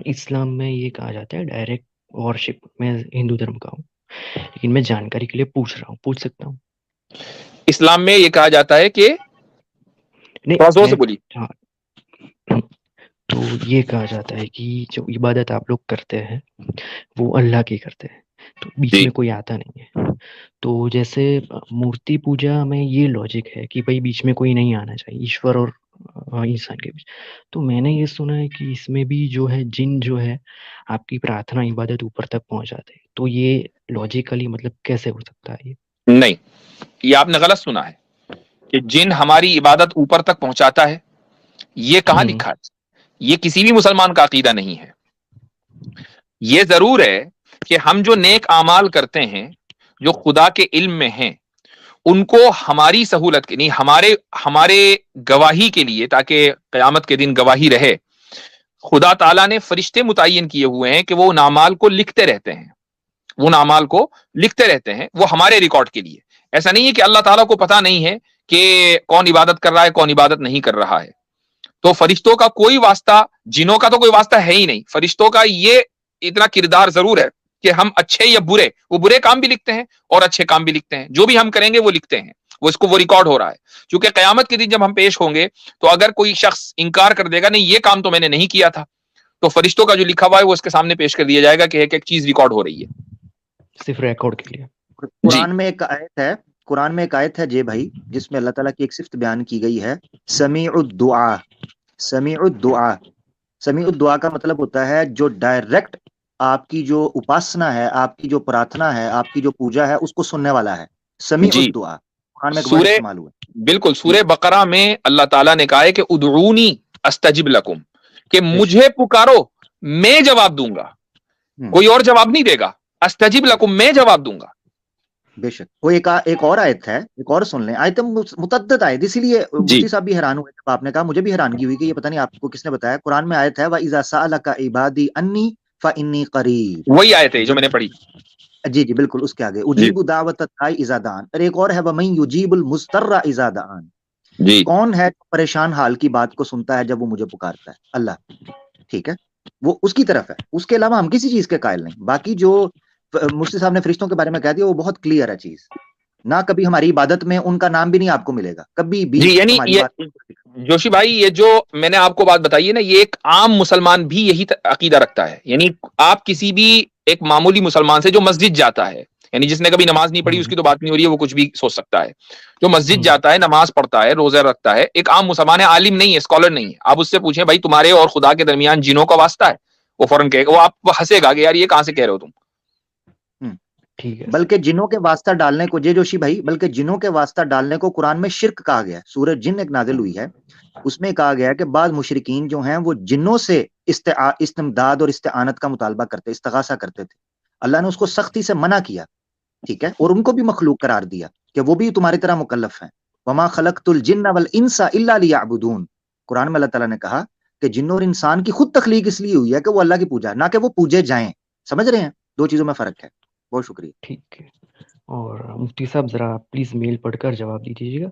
اسلام میں یہ کہا جاتا ہے ڈائریکٹ وارشپ. میں ہندو دھرم کا ہوں لیکن میں جانکاری کے لیے پوچھ رہا ہوں, پوچھ سکتا ہوں؟ اسلام میں یہ کہا جاتا ہے کہ تھوڑا زور نہیں سے بولی. ہاں, تو یہ کہا جاتا ہے کہ جو عبادت آپ لوگ کرتے ہیں وہ اللہ کی کرتے ہیں, تو بیچ جی میں کوئی آتا نہیں ہے. تو جیسے مورتی پوجا میں یہ لاجک ہے کہ بھائی بیچ میں کوئی نہیں آنا چاہیے, ایشور اور انسان کے بیچ. تو میں نے یہ سنا ہے کہ اس میں بھی جو ہے جن جو ہے آپ کی پرارتھنا عبادت اوپر تک پہنچاتے ہیں, تو یہ لاجیکلی مطلب کیسے ہو سکتا ہے یہ؟ نہیں, یہ آپ نے غلط سنا ہے کہ جن ہماری عبادت اوپر تک پہنچاتا ہے, یہ کہاں ہوں لکھا ہے؟ یہ کسی بھی مسلمان کا عقیدہ نہیں ہے. یہ ضرور ہے کہ ہم جو نیک اعمال کرتے ہیں جو خدا کے علم میں ہیں, ان کو ہماری سہولت کے نہیں, ہمارے گواہی کے لیے, تاکہ قیامت کے دن گواہی رہے, خدا تعالیٰ نے فرشتے متعین کیے ہوئے ہیں کہ وہ ان اعمال کو لکھتے رہتے ہیں, وہ ہمارے ریکارڈ کے لیے. ایسا نہیں ہے کہ اللہ تعالیٰ کو پتا نہیں ہے کہ کون عبادت کر رہا ہے کون عبادت نہیں کر رہا ہے. تو فرشتوں کا کوئی واسطہ, جنوں کا تو کوئی واسطہ ہے ہی نہیں. فرشتوں کا یہ اتنا کردار ضرور ہے کہ ہم اچھے یا برے, وہ برے کام بھی لکھتے ہیں اور اچھے کام بھی لکھتے ہیں, جو بھی ہم کریں گے وہ لکھتے ہیں, وہ ریکارڈ ہو رہا ہے. چونکہ قیامت کے دن جب ہم پیش ہوں گے تو اگر کوئی شخص انکار کر دے گا نہیں یہ کام تو میں نے نہیں کیا تھا, تو فرشتوں کا جو لکھا ہوا ہے وہ اس کے سامنے پیش کر دیا جائے گا کہ ایک ایک چیز ریکارڈ ہو رہی ہے. صرف ریکارڈ کے لیے. جی قرآن میں ایک آیت ہے جے بھائی, جس میں اللہ تعالیٰ کی ایک صفت بیان کی گئی ہے, سمیع الدعا. سمیع الدعا, سمیع الدعا کا مطلب ہوتا ہے جو ڈائریکٹ آپ کی جو اپاسنا ہے, آپ کی جو پرارتھنا ہے, آپ کی جو پوجا ہے, اس کو سننے والا ہے. سمیع جی, الدعا قرآن میں ایک ورڈ سورہ استعمال ہوا ہے. بالکل جی سورہ بقرہ میں اللہ تعالیٰ نے کہا ہے کہ ادعونی استجب لکم, کہ بے شک. مجھے پکارو میں جواب دوں گا, کوئی اور جواب نہیں دے گا. استجب لکم, میں جواب دوں گا. بے شک. وہ ایک اور آیت ہے, ایک اور سن لیں. آیت متعدد آیت, اسی لیے جی مفتی صاحب بھی حیران ہوئے جب آپ نے کہا. مجھے بھی حیرانگی ہوئی کہ یہ پتہ نہیں آپ کو کس نے بتایا. قرآن میں آیت ہے وَإِذَا سَأَلَكَ عِبَادِي أَنِّي فَإِنِّي قَرِيبٌ. وہی آیت ہے جو میں نے پڑھی. جی جی بالکل, اس کے آگے جی اجیب دعوت الداعی اذا دعان. اور ایک اور ہے وَمَن يُجِيبُ الْمُضْطَرَّ اذا دعان. جی کون ہے پریشان حال کی بات کو سنتا ہے جب وہ مجھے پکارتا ہے؟ اللہ. ٹھیک ہے, وہ اس کی طرف ہے, اس کے علاوہ ہم کسی چیز کے قائل نہیں. باقی جو مفتی صاحب نے فرشتوں کے بارے میں کہہ دیا وہ بہت کلیئر ہے چیز. نہ کبھی ہماری عبادت میں ان کا نام بھی نہیں آپ کو ملے گا, کبھی بھی جی, یعنی ہماری یہ بات. جوشی بھائی, یہ جو میں نے آپ کو بات بتائی ہے نا, یہ ایک عام مسلمان بھی یہی عقیدہ رکھتا ہے. یعنی آپ کسی بھی ایک معمولی مسلمان سے جو مسجد جاتا ہے, یعنی جس نے کبھی نماز نہیں پڑھی اس کی تو بات نہیں ہو رہی ہے, وہ کچھ بھی سوچ سکتا ہے. جو مسجد جاتا ہے, نماز پڑھتا ہے, روزہ رکھتا ہے, ایک عام مسلمان ہے, عالم نہیں ہے, اسکالر نہیں ہے. آپ اس سے پوچھیں بھائی تمہارے اور خدا کے درمیان جنوں کا واسطہ ہے, وہ فوراً کہے گا, وہ آپ ہنسے گا کہ یار یہ کہاں سے کہہ رہے ہو تم. ٹھیک ہے, بلکہ جنوں کے واسطہ ڈالنے کو, جوشی بھائی, بلکہ جنوں کے واسطہ ڈالنے کو قرآن میں شرک کہا گیا ہے. سورہ جن ایک نازل ہوئی ہے, اس میں کہا گیا ہے کہ بعض مشرکین جو ہیں وہ جنوں سے استمداد اور استعانت کا مطالبہ کرتے, استغاثہ کرتے تھے. اللہ نے اس کو سختی سے منع کیا, ٹھیک ہے, اور ان کو بھی مخلوق قرار دیا کہ وہ بھی تمہاری طرح مکلف ہیں. وما خلقت الجن والانس الا لیعبدون. قرآن میں اللہ تعالیٰ نے کہا کہ جن اور انسان کی خود تخلیق اس لیے ہوئی ہے کہ وہ اللہ کی پوجا, نہ کہ وہ پوجے جائیں. سمجھ رہے ہیں, دو چیزوں میں فرق ہے. بہت شکریہ. ٹھیک ہے. اور مفتی صاحب ذرا پلیز میل پڑھ کر جواب دیجیے گا,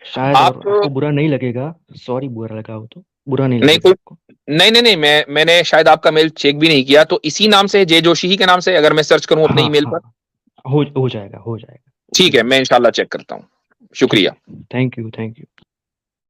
شاید اور آپ کو برا نہیں لگے گا. سوری برا لگا ہو تو, برا نہیں لگے گا آپ کو. نہیں, میں نے شاید آپ کا میل چیک بھی نہیں کیا, تو اسی نام سے, جے جوشی ہی کے نام سے اگر میں سرچ کروں اپنے ای میل پر, ہو جائے گا. ٹھیک ہے, میں انشاءاللہ چیک کرتا ہوں. شکریہ. Thank you.